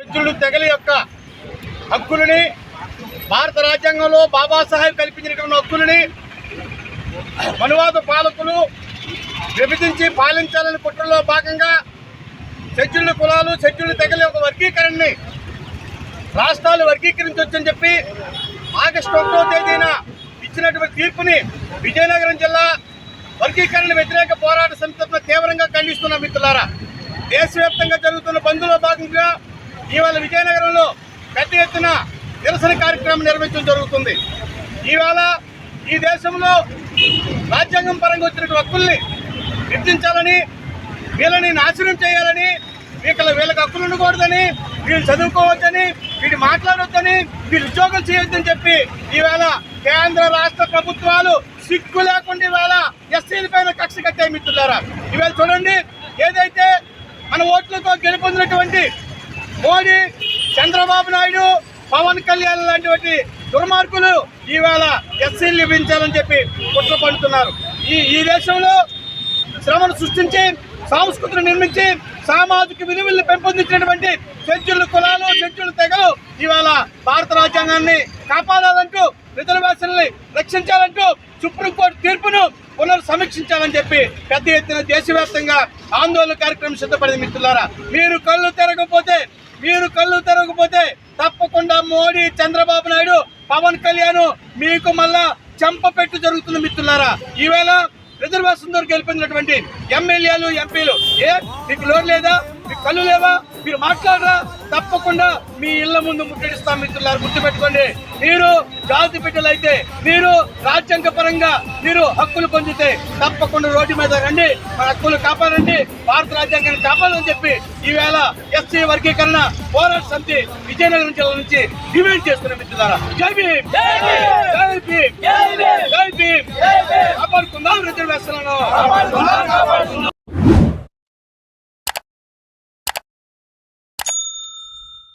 Scheduled తెగల యొక్క హక్కులని, భారత రాజ్యాంగంలో బాబాసాహెబ్ కల్పించినటువంటి హక్కులని మనువాద పాలకులు విభజించి పాలించాలని కుట్రలో భాగంగా షెడ్యూల్డ్ కులాలు, షెడ్యూల్డ్ తెగల యొక్క వర్గీకరణని రాష్ట్రాలు వర్గీకరించవచ్చని చెప్పి ఆగస్టు 1వ తేదీన ఇచ్చినటువంటి తీర్పుని విజయనగరం జిల్లా వర్గీకరణ వ్యతిరేక పోరాట సమితి తీవ్రంగా ఖండిస్తున్న మిత్రులారా, దేశవ్యాప్తంగా జరుగుతున్న బంద్లో భాగంగా ఇవాళ విజయనగరంలో పెద్ద ఎత్తున నిరసన కార్యక్రమం నిర్వహించడం జరుగుతుంది. ఇవాళ ఈ దేశంలో రాజ్యాంగం పరంగా వచ్చిన హక్కుల్ని విభజించాలని, వీళ్ళని నాశనం చేయాలని, వీళ్ళకి హక్కులు ఉండకూడదని, వీళ్ళు చదువుకోవద్దని, వీళ్ళు మాట్లాడొద్దని, వీళ్ళు ఉద్యోగాలు చేయొద్దని చెప్పి ఈవేళ కేంద్ర రాష్ట్ర ప్రభుత్వాలు సిగ్గు లేకుండా ఈవేళ ఎస్సీల పైన కక్ష కట్టాయి మిత్రులారా. ఈవేళ చూడండి, ఏదైతే మన ఓట్లతో గెలుపొందినటువంటి మోడీ, చంద్రబాబు నాయుడు, పవన్ కళ్యాణ్ లాంటి దుర్మార్గులు ఈవేళ ఎస్సీలు విభజించాలని చెప్పి కుట్ర పడుతున్నారు. ఈ దేశంలో శ్రమను సృష్టించి, సంస్కృతిని నిర్మించి, సామాజిక విలువలను పెంపొందించినటువంటి షెడ్యూల్డ్ కులాలు, షెడ్యూల్డ్ తెగలు ఇవాళ భారత రాజ్యాంగాన్ని కాపాడాలంటూ, రిజర్వేషన్లని రక్షించాలంటూ సుప్రీంకోర్టు తీర్పును పునర్సమీక్షించాలని చెప్పి పెద్ద ఎత్తున దేశవ్యాప్తంగా ఆందోళన కార్యక్రమం సిద్ధపడింది మిత్రులారా. మీరు కళ్ళు తెరవకపోతే తప్పకుండా మోడీ, చంద్రబాబు నాయుడు, పవన్ కళ్యాణ్ మీకు మళ్ళా చెంపపెట్టు జరుగుతుంది మిత్రులారా. ఈవేళ రిజర్వేషన్ ద్వారా గెలిపించినటువంటి ఎమ్మెల్యేలు, ఎంపీలు మీకు నోరు లేదా, మీకు కళ్ళు లేవా, మీరు మాట్లాడరా, తప్పకుండా మీ ఇళ్ల ముందు ముట్టడిస్తాం మిత్రులారు. గుర్తుపెట్టుకోండి, మీరు జాతి బిడ్డలైతే, మీరు రాజ్యాంగ పరంగా మీరు హక్కులు పొందితే తప్పకుండా రోడ్డు మీద రండి, మన హక్కులు కాపాడండి, భారత రాజ్యాంగాన్ని కాపాడని చెప్పి ఈవేళ ఎస్సీ వర్గీకరణ పోరాట సమితి విజయనగరం జిల్లా నుంచి డిమాండ్ చేస్తున్న మిత్రులారా. జై భీమ్, జై భీమ్, జై భీమ్. కాపాడుకుందాం రిజర్వేషన్లను.